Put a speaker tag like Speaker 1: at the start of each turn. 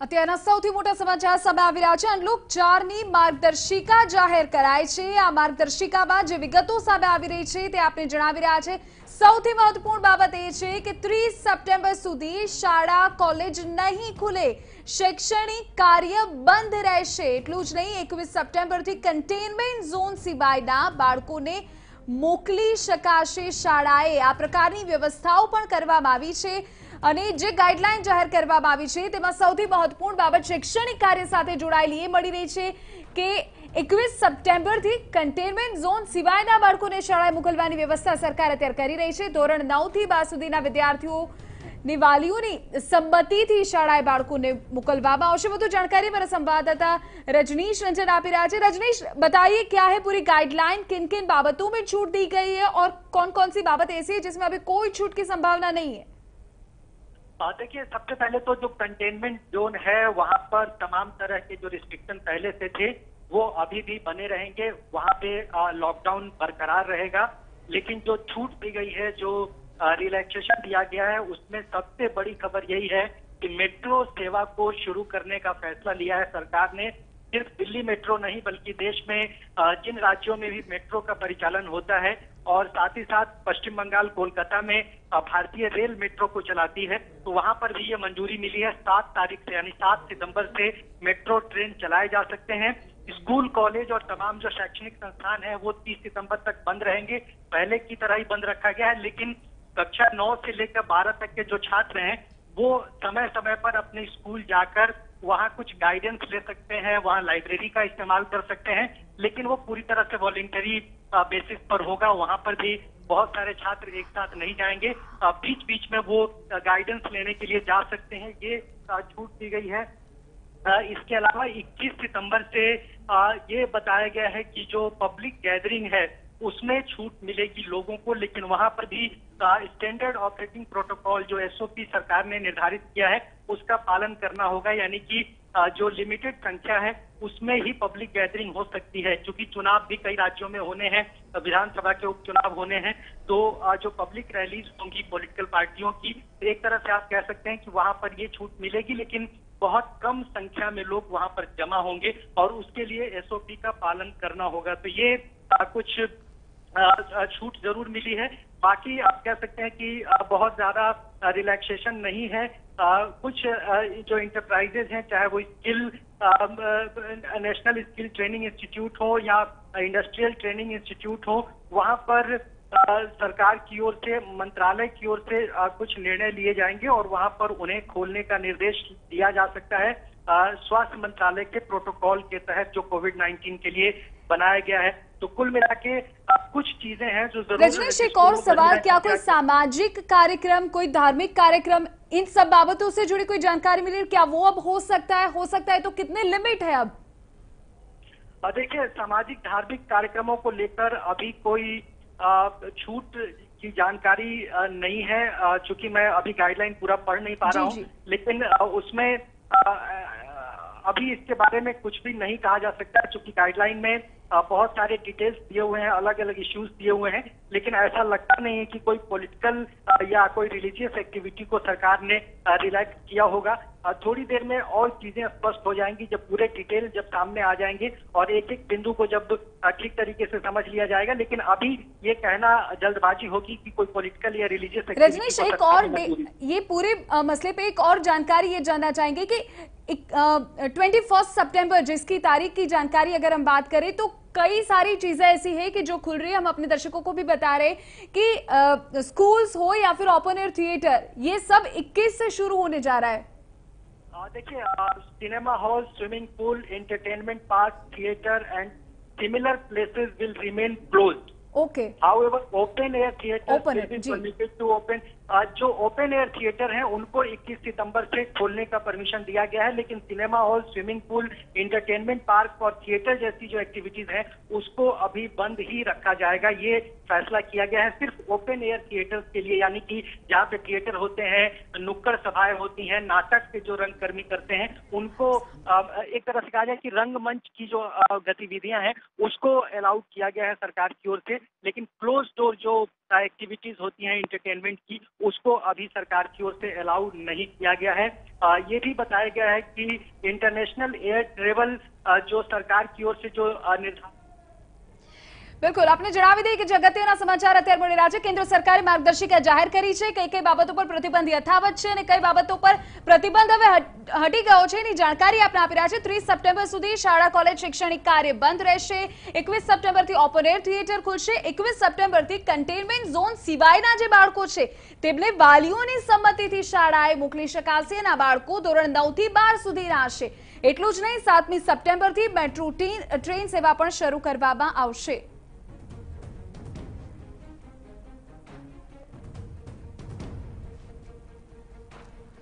Speaker 1: અત્યારના સૌથી મોટા સમાચાર સામે આવી રહ્યા છે। અનલોક 4ની માર્ગદર્શિકા જાહેર કરાઈ છે। આ માર્ગદર્શિકામાં જે વિગતો સામે આવી રહી છે તે આપને જણાવી રહ્યા છે। સૌથી મહત્વપૂર્ણ બાબત એ છે કે 30 સપ્ટેમ્બર સુધી શાળા કોલેજ નહીં ખુલે, શૈક્ષણિક કાર્ય બંધ રહેશે। એટલું જ નહીં, 21 સપ્ટેમ્બરથી કન્ટેનમેન્ટ ઝોન સિવાયના બાળકોને મોકલી શકાશે શાળાએ। આ પ્રકારની વ્યવસ્થાઓ પણ કરવામાં આવી છે અને જે ગાઈડલાઈન જાહેર કરવામાં આવી છે તેમાં સૌથી મહત્વપૂર્ણ બાબત શૈક્ષણિક કાર્ય સાથે જોડાયેલી એ મળી રહી છે કે 21 સપ્ટેમ્બરથી કન્ટેનમેન્ટ ઝોન સિવાયના બાળકોને શાળાએ મોકલવાની વ્યવસ્થા સરકાર અત્યારે કરી રહી છે। ધોરણ 9 થી 12 સુધીના વિદ્યાર્થીઓની વાલીઓની સંમતિથી શાળાએ બાળકોને મોકલવામાં આવશે। વધુ जानकारी मेरा संवाददाता रजनीश रंजन आप रहा है। रजनीश, बताइए क्या है पूरी गाइडलाइन, किन किन बाबतों में छूट दी गई है और कौन कौन सी बाबत ऐसी है जिसमें अभी कोई छूट की संभावना नहीं है?
Speaker 2: देखिए, सबसे पहले तो जो कंटेनमेंट जोन है वहां पर तमाम तरह के जो रिस्ट्रिक्शन पहले से थे वो अभी भी बने रहेंगे। वहां पे लॉकडाउन बरकरार रहेगा, लेकिन जो छूट दी गई है, जो रिलैक्सेशन दिया गया है, उसमें सबसे बड़ी खबर यही है कि मेट्रो सेवा को शुरू करने का फैसला लिया है सरकार ने। सिर्फ दिल्ली मेट्रो नहीं बल्कि देश में जिन राज्यों में भी मेट्रो का परिचालन होता है और साथ ही साथ पश्चिम बंगाल कोलकाता में भारतीय रेल मेट्रो को चलाती है, तो वहां पर भी ये मंजूरी मिली है। 7 तारीख से यानी 7 सितंबर से मेट्रो ट्रेन चलाए जा सकते हैं। स्कूल, कॉलेज और तमाम जो शैक्षणिक संस्थान है वो 30 सितंबर तक बंद रहेंगे। पहले की तरह ही बंद रखा गया है, लेकिन कक्षा 9 से लेकर 12 तक के जो छात्र हैं वो समय समय पर अपने स्कूल जाकर वहां कुछ गाइडेंस ले सकते हैं, वहां लाइब्रेरी का इस्तेमाल कर सकते हैं, लेकिन वो पूरी तरह से वॉलंटरी बेसिस पर होगा। वहां पर भी बहुत सारे छात्र एक साथ नहीं जाएंगे, बीच बीच में वो गाइडेंस लेने के लिए जा सकते हैं। ये छूट दी गई है। इसके अलावा 21 सितंबर से ये बताया गया है कि जो पब्लिक गैदरिंग है उसमें छूट मिलेगी लोगों को, लेकिन वहां पर भी स्टैंडर्ड ऑपरेटिंग प्रोटोकॉल जो एसओपी सरकार ने निर्धारित किया है उसका पालन करना होगा। यानी कि जो लिमिटेड संख्या है उसमें ही पब्लिक गैदरिंग हो सकती है। क्योंकि चुनाव भी कई राज्यों में होने हैं, विधानसभा के उपचुनाव होने हैं, तो जो पब्लिक रैलीज होंगी पॉलिटिकल पार्टियों की, एक तरह से आप कह सकते हैं कि वहां पर ये छूट मिलेगी, लेकिन बहुत कम संख्या में लोग वहां पर जमा होंगे और उसके लिए एसओपी का पालन करना होगा। तो ये कुछ छूट जरूर मिली है। बाकी आप कह सकते हैं कि बहुत ज्यादा रिलैक्सेशन नहीं है। कुछ जो इंटरप्राइजेज हैं, चाहे वो skill national skill training institute हो या इंडस्ट्रियल ट्रेनिंग इंस्टीट्यूट हो, वहां पर सरकार की ओर से, मंत्रालय की ओर से कुछ निर्णय लिए जाएंगे और वहां पर उन्हें खोलने का निर्देश दिया जा सकता है स्वास्थ्य मंत्रालय के प्रोटोकॉल के तहत जो कोविड-19 के लिए बनाया गया है। तो कुल मिला के कुछ चीजें हैं जो जरूर।
Speaker 1: रजनीश, एक और सवाल, क्या कोई सामाजिक कार्यक्रम, कोई धार्मिक कार्यक्रम, इन सब बाबतों से जुड़ी कोई जानकारी मिली? क्या वो अब हो सकता है? हो सकता है तो कितने लिमिट है अब?
Speaker 2: देखिए, सामाजिक धार्मिक कार्यक्रमों को लेकर अभी कोई छूट की जानकारी नहीं है, चूंकि मैं अभी गाइडलाइन पूरा पढ़ नहीं पा रहा हूँ, लेकिन उसमें अभी इसके बारे में कुछ भी नहीं कहा जा सकता है, चूंकि गाइडलाइन में बहुत सारे डिटेल्स दिए हुए हैं, अलग अलग इश्यूज दिए हुए हैं, लेकिन ऐसा लगता नहीं है कि कोई पॉलिटिकल या कोई रिलीजियस एक्टिविटी को सरकार ने रिलैक्स किया होगा। थोड़ी देर में और चीजें स्पष्ट हो जाएंगी जब पूरे डिटेल जब सामने आ जाएंगे और एक एक बिंदु को जब ठीक तरीके से समझ लिया जाएगा। लेकिन अभी ये कहना जल्दबाजी होगी कि कोई पॉलिटिकल या रिलीजियस एक्टिविटी।
Speaker 1: रजनीश, एक और ये पूरे मसले पे एक और जानकारी ये जानना चाहेंगे कि 21 सितंबर जिसकी तारीख की जानकारी अगर हम बात करें तो कई सारी चीजें ऐसी है कि जो खुल रही है। हम अपने दर्शकों को भी बता रहे कि स्कूल्स हो या फिर ओपन एयर थिएटर, ये सब 21 से शुरू होने जा रहा है।
Speaker 2: देखिए, cinema hall, swimming pool, entertainment park, theatre and similar places will remain closed.
Speaker 1: Okay.
Speaker 2: However, open air theaters will be permitted to open। जो ओपन एयर थिएटर हैं उनको 21 सितंबर से खोलने का परमिशन दिया गया है, लेकिन cinema hall, swimming pool, entertainment park और थिएटर जैसी जो एक्टिविटीज हैं उसको अभी बंद ही रखा जाएगा। ये फैसला किया गया है सिर्फ ओपन एयर थिएटर्स के लिए, यानी कि जहाँ पे थिएटर होते हैं, नुक्कड़ सभाएं होती हैं, नाटक के जो रंगकर्मी करते हैं उनको एक तरह से कहा जाए कि रंगमंच की जो गतिविधियां हैं उसको अलाउड किया गया है सरकार की ओर से। लेकिन क्लोज डोर जो एक्टिविटीज होती हैं इंटरटेनमेंट की, उसको अभी सरकार की ओर से अलाउ नहीं किया गया है। ये भी बताया गया है कि इंटरनेशनल एयर ट्रेवल जो सरकार की ओर से जो निर्धारित
Speaker 1: બિલકુલ આપને જણાવી દઈએ કે જે અગત્યના સમાચાર અત્યારે મળી રહ્યા છે કેન્દ્ર સરકારે માર્ગદર્શિકા જાહેર કરી છે કઈ કઈ બાબતો પર પ્રતિબંધ યથાવત છે અને કઈ બાબતો પર પ્રતિબંધ હવે હટી ગયો છે એની જાણકારી આપણે આપી રહ્યા છે 30 સપ્ટેમ્બર સુધી શાળા કોલેજ શૈક્ષણિક કાર્ય બંધ રહેશે 21 સપ્ટેમ્બરથી ઓપન એર થિયેટર ખુલશે 21 સપ્ટેમ્બરથી કન્ટેનમેન્ટ ઝોન સિવાયના જે બાળકો છે તેમને વાલીઓની સંમતિથી શાળાએ મોકલી શકાશે અને આ બાળકો ધોરણ 9 થી 12 સુધીના હશે એટલું જ નહીં 7મી સપ્ટેમ્બરથી મેટ્રો ટ્રેન સેવા પણ શરૂ કરવામાં આવશે।